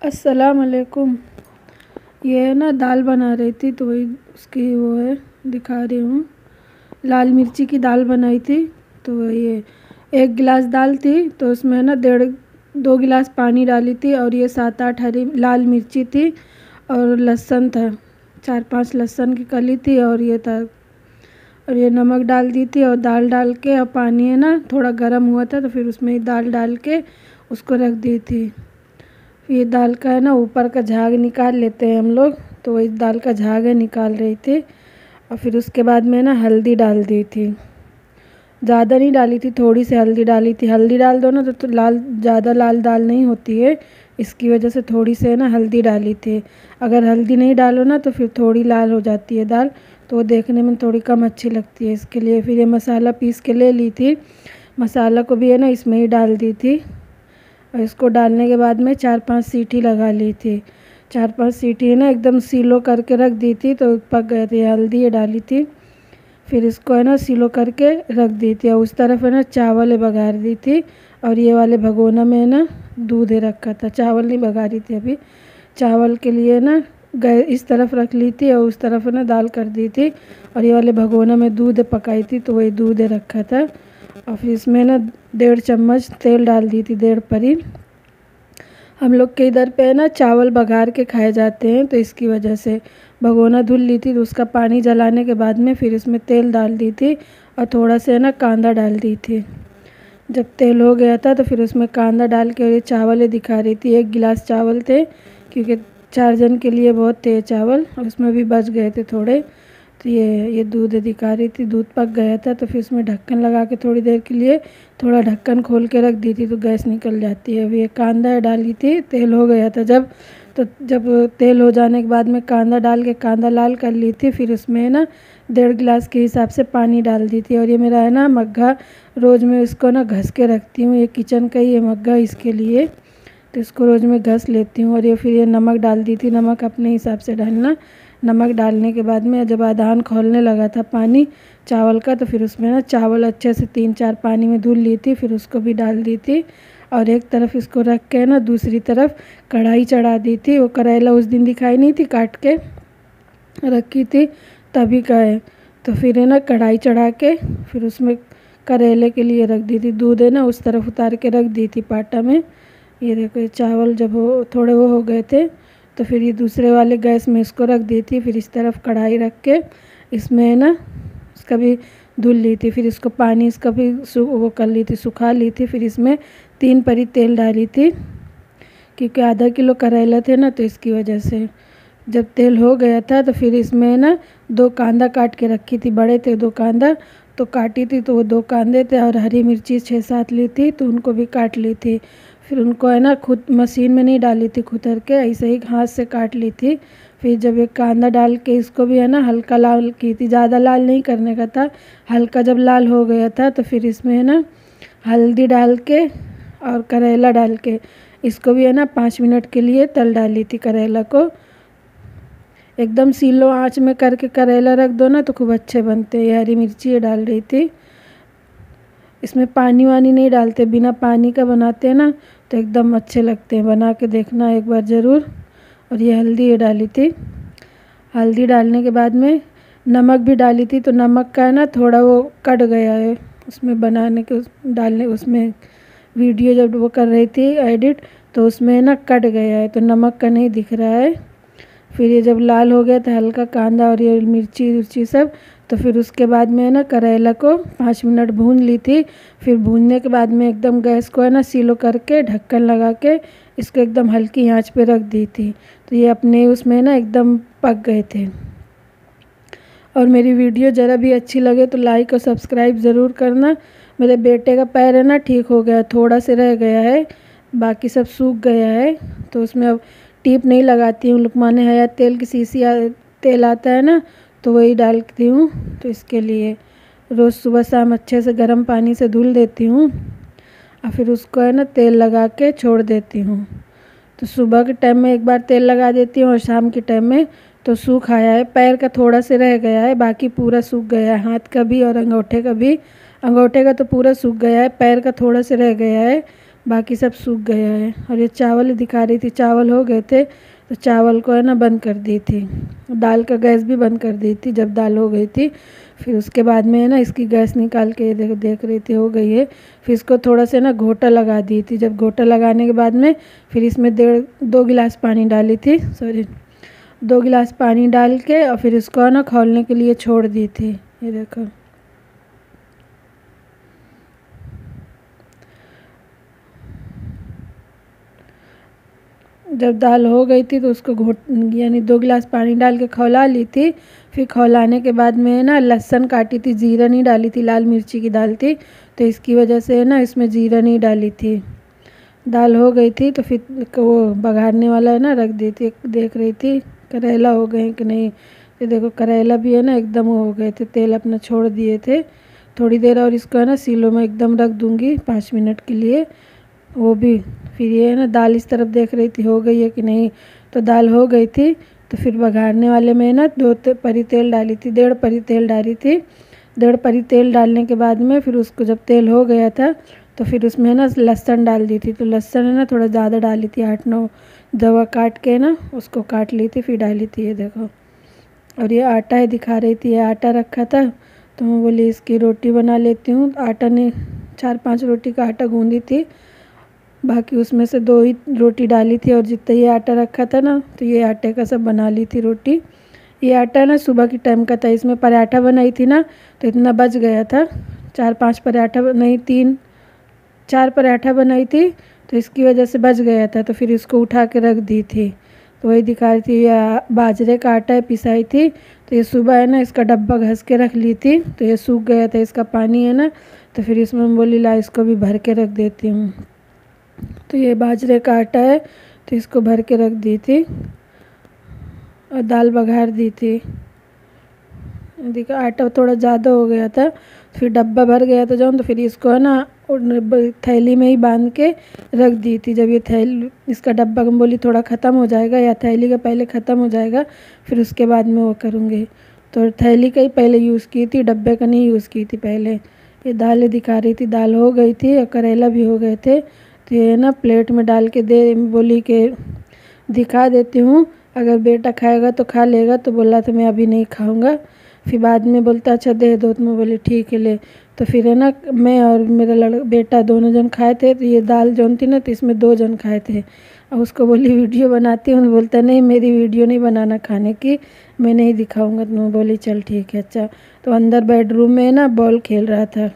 अस्सलाम वालेकुम। ये है ना दाल बना रही थी तो वही उसकी वो है दिखा रही हूँ। लाल मिर्ची की दाल बनाई थी। तो ये 1 गिलास दाल थी तो उसमें ना 1.5-2 गिलास पानी डाली थी और ये 7-8 हरी लाल मिर्ची थी और लहसुन था, 4-5 लहसुन की कली थी और ये था, और ये नमक डाल दी थी और दाल डाल के, और पानी है ना थोड़ा गर्म हुआ था तो फिर उसमें दाल डाल के उसको रख दी थी। ये दाल का है ना ऊपर का झाग निकाल लेते हैं हम लोग, तो वही दाल का झाग है निकाल रही थी। और फिर उसके बाद में ना हल्दी डाल दी थी, ज़्यादा नहीं डाली थी, थोड़ी सी हल्दी डाली थी। हल्दी डाल दो ना तो लाल, ज़्यादा लाल दाल नहीं होती है, इसकी वजह से थोड़ी सी है ना हल्दी डाली थी। अगर हल्दी नहीं डालो ना तो फिर थोड़ी लाल हो जाती है दाल, तो वो देखने में थोड़ी कम अच्छी लगती है, इसके लिए। फिर ये मसाला पीस के ले ली थी, मसाला को भी है ना इसमें ही डाल दी थी और इसको डालने के बाद में 4-5 सीटी लगा ली थी। 4-5 सीटी है ना एकदम सीलो करके रख दी थी तो पक गए थे। हल्दी ये डाली थी, फिर इसको है ना सीलो करके रख दी थी और उस तरफ है ना चावल बघार दी थी और ये वाले भगोना में है ना दूध रखा था। चावल नहीं बघारी थी अभी, चावल के लिए ना गए इस तरफ रख ली थी और उस तरफ है ना दाल कर दी थी और ये वाले भगोना में दूध पकाई थी तो वही दूध रखा था। और फिर इसमें ना 1.5 चम्मच तेल डाल दी थी, 1.5 परी। हम लोग के इधर पे है ना चावल बघार के खाए जाते हैं तो इसकी वजह से भगोना धुल ली थी, तो उसका पानी जलाने के बाद में फिर इसमें तेल डाल दी थी और थोड़ा सा है ना कांदा डाल दी थी। जब तेल हो गया था तो फिर उसमें कांदा डाल के, और ये चावल दिखा रही थी, 1 गिलास चावल थे क्योंकि 4 जन के लिए बहुत थे चावल और उसमें भी बच गए थे थोड़े। तो ये दूध दिखा रही थी, दूध पक गया था तो फिर इसमें ढक्कन लगा के थोड़ी देर के लिए थोड़ा ढक्कन खोल के रख दी थी तो गैस निकल जाती है। अभी ये कांदा डाली थी, तेल हो गया था जब तेल हो जाने के बाद में कांदा डाल के कांदा लाल कर ली थी, फिर उसमें है ना 1.5 गिलास के हिसाब से पानी डाल दी थी। और ये मेरा है ना मग्घा, रोज़ मैं इसको ना घस के रखती हूँ, ये किचन का ही है मग्घा इसके लिए, तो इसको रोज़ मैं घस लेती हूँ। और ये फिर ये नमक डाल दी थी, नमक अपने हिसाब से डालना। नमक डालने के बाद में जब आधान खोलने लगा था पानी चावल का तो फिर उसमें ना चावल अच्छे से 3-4 पानी में धुल ली थी, फिर उसको भी डाल दी थी और एक तरफ इसको रख के ना दूसरी तरफ कढ़ाई चढ़ा दी थी। वो करेला उस दिन दिखाई नहीं थी, काट के रखी थी तभी का है। तो फिर है ना कढ़ाई चढ़ा के फिर उसमें करेले के लिए रख दी थी, दूध है ना उस तरफ उतार के रख दी थी पाटा में। ये देखो ये चावल जब वो थोड़े वो हो गए थे तो फिर ये दूसरे वाले गैस में इसको रख दी थी। फिर इस तरफ कढ़ाई रख के इसमें है ना इसका भी धुल ली थी, फिर इसको पानी इसका भी वो कर ली थी, सुखा ली थी। फिर इसमें 3 परी तेल डाली थी क्योंकि आधा किलो करेला थे ना तो इसकी वजह से। जब तेल हो गया था तो फिर इसमें ना 2 कांदा काट के रखी थी, बड़े थे 2 कांदा तो काटी थी, तो वो 2 कांदे थे और हरी मिर्ची 6-7 ली थी तो उनको भी काट ली थी। फिर उनको है ना खुद मशीन में नहीं डाली थी, खुतर के ऐसे ही हाथ से काट ली थी। फिर जब एक कांदा डाल के इसको भी है ना हल्का लाल की थी, ज़्यादा लाल नहीं करने का था, हल्का जब लाल हो गया था तो फिर इसमें है ना हल्दी डाल के और करेला डाल के इसको भी है ना 5 मिनट के लिए तल डाली थी। करेला को एकदम सीलो आंच में करके करेला रख दो ना तो खूब अच्छे बनते हैं। ये हरी मिर्ची ये डाल रही थी, इसमें पानी वानी नहीं डालते, बिना पानी का बनाते हैं ना तो एकदम अच्छे लगते हैं, बना के देखना एक बार ज़रूर। और ये हल्दी ये डाली थी, हल्दी डालने के बाद में नमक भी डाली थी, तो नमक का है ना थोड़ा वो कट गया है उसमें बनाने के डालने, उसमें वीडियो जब वो कर रही थी एडिट तो उसमें ना कट गया है तो नमक का नहीं दिख रहा है। फिर ये जब लाल हो गया था हल्का कांदा और ये मिर्ची उर्ची सब, तो फिर उसके बाद में ना करेला को 5 मिनट भून ली थी। फिर भूनने के बाद में एकदम गैस को है ना सीलो करके ढक्कन लगा के इसको एकदम हल्की आंच पे रख दी थी, तो ये अपने उसमें ना एकदम पक गए थे। और मेरी वीडियो ज़रा भी अच्छी लगे तो लाइक और सब्सक्राइब ज़रूर करना। मेरे बेटे का पैर है ना ठीक हो गया, थोड़ा से रह गया है, बाकी सब सूख गया है, तो उसमें अब टिप नहीं लगाती हूँ, लुकमान हयात तेल की शीशी तेल आता है ना तो वही डालती हूँ। तो इसके लिए रोज़ सुबह शाम अच्छे से गर्म पानी से धुल देती हूँ और फिर उसको है ना तेल लगा के छोड़ देती हूँ। तो सुबह के टाइम में एक बार तेल लगा देती हूँ और शाम के टाइम में तो सूख आया है। पैर का थोड़ा से रह गया है, बाकी पूरा सूख गया है, हाथ का भी और अंगूठे का भी। अंगूठे का तो पूरा सूख गया है, पैर का थोड़ा से रह गया है, बाकी सब सूख गया है। और ये चावल दिखा रही थी, चावल हो गए थे तो चावल को है ना बंद कर दी थी, दाल का गैस भी बंद कर दी थी जब दाल हो गई थी। फिर उसके बाद में है ना इसकी गैस निकाल के देख रही थी हो गई है। फिर इसको थोड़ा सा ना घोटा लगा दी थी। जब घोटा लगाने के बाद में फिर इसमें 2 गिलास पानी डाली थी, 2 गिलास पानी डाल के और फिर इसको ना खौलने के लिए छोड़ दी थी। ये देखो जब दाल हो गई थी तो उसको यानी 2 गिलास पानी डाल के खौला ली थी। फिर खौलाने के बाद में ना लहसुन काटी थी, जीरा नहीं डाली थी, लाल मिर्ची की दाल थी तो इसकी वजह से ना इसमें जीरा नहीं डाली थी। दाल हो गई थी तो फिर वो बघारने वाला है ना रख दी थी। देख रही थी करेला हो गए कि नहीं। तो देखो करेला भी है ना एकदम हो गए थे, तेल अपना छोड़ दिए थे। थोड़ी देर और इसको है ना सीलो में एकदम रख दूँगी 5 मिनट के लिए, वो भी। फिर ये है ना दाल इस तरफ देख रही थी हो गई है कि नहीं। तो दाल हो गई थी तो फिर बघारने वाले में ना 2 परी तेल डाली थी, 1.5 परी तेल डाली थी। 1.5 परी तेल डालने के बाद में फिर उसको जब तेल हो गया था तो फिर उसमें ना लहसुन डाल दी थी। तो लहसुन है ना थोड़ा ज़्यादा डाली थी, 8-9 दवा काट के ना उसको काट ली थी फिर डाली थी। ये देखो। और ये आटा है दिखा रही थी, ये आटा रखा था तो मैं बोली इसकी रोटी बना लेती हूँ। आटा ने 4-5 रोटी का आटा गूँधी थी, बाकी उसमें से 2 ही रोटी डाली थी। और जितना ये आटा रखा था ना तो ये आटे का सब बना ली थी रोटी। ये आटा ना सुबह के टाइम का था, इसमें पराठा बनाई थी ना तो इतना बच गया था। 4-5 पराठा नहीं 3-4 पराठा बनाई थी तो इसकी वजह से बच गया था, तो फिर इसको उठा के रख दी थी। तो वही दिखा रही थी, ये बाजरे का आटा है पिसाई थी। तो ये सुबह है ना इसका डब्बा घस के रख ली थी तो ये सूख गया था, इसका पानी है ना। तो फिर इसमें मैं बोली ला इसको भी भर के रख देती हूँ। तो ये बाजरे का आटा है तो इसको भर के रख दी थी और दाल बघार दी थी। देखो आटा थोड़ा ज़्यादा हो गया था, फिर डब्बा भर गया था जब, तो फिर इसको है ना थैली में ही बांध के रख दी थी। जब ये थैली इसका डब्बा हम बोली थोड़ा ख़त्म हो जाएगा या थैली का पहले ख़त्म हो जाएगा फिर उसके बाद में वो करूँगी। तो थैली का ही पहले यूज़ की थी, डब्बे का नहीं यूज़ की थी पहले। ये दालें दिखा रही थी, दाल हो गई थी और करेला भी हो गए थे। तो ये ना प्लेट में डाल के दे बोली कि दिखा देती हूँ, अगर बेटा खाएगा तो खा लेगा। तो बोला तो मैं अभी नहीं खाऊंगा। फिर बाद में बोलता अच्छा दे दो, तो मैं बोली ठीक है ले। तो फिर है ना मैं और मेरा बेटा दोनों जन खाए थे। तो ये दाल जौन थी ना तो इसमें 2 जन खाए थे। और उसको बोली वीडियो बनाती हूँ, बोलता नहीं मेरी वीडियो नहीं बनाना खाने की, मैं नहीं दिखाऊंगा। तो मैं बोली चल ठीक है अच्छा। तो अंदर बेडरूम में ना बॉल खेल रहा था।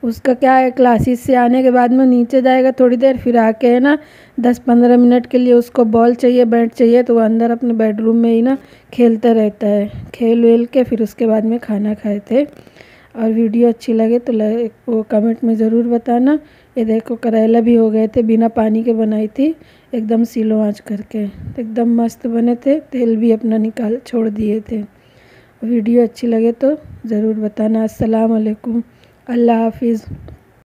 उसका क्या है क्लासेस से आने के बाद में नीचे जाएगा थोड़ी देर, फिर आके है ना 10-15 मिनट के लिए उसको बॉल चाहिए, बैट चाहिए, तो वो अंदर अपने बेडरूम में ही ना खेलता रहता है। खेल वेल के फिर उसके बाद में खाना खाए थे। और वीडियो अच्छी लगे तो वो कमेंट में ज़रूर बताना। ये देखो करेला भी हो गए थे, बिना पानी के बनाई थी, एकदम सीलो आँच करके, एकदम मस्त बने थे। तेल भी अपना निकाल छोड़ दिए थे। वीडियो अच्छी लगे तो ज़रूर बताना। अस्सलाम वालेकुम, अल्लाह हाफिज़।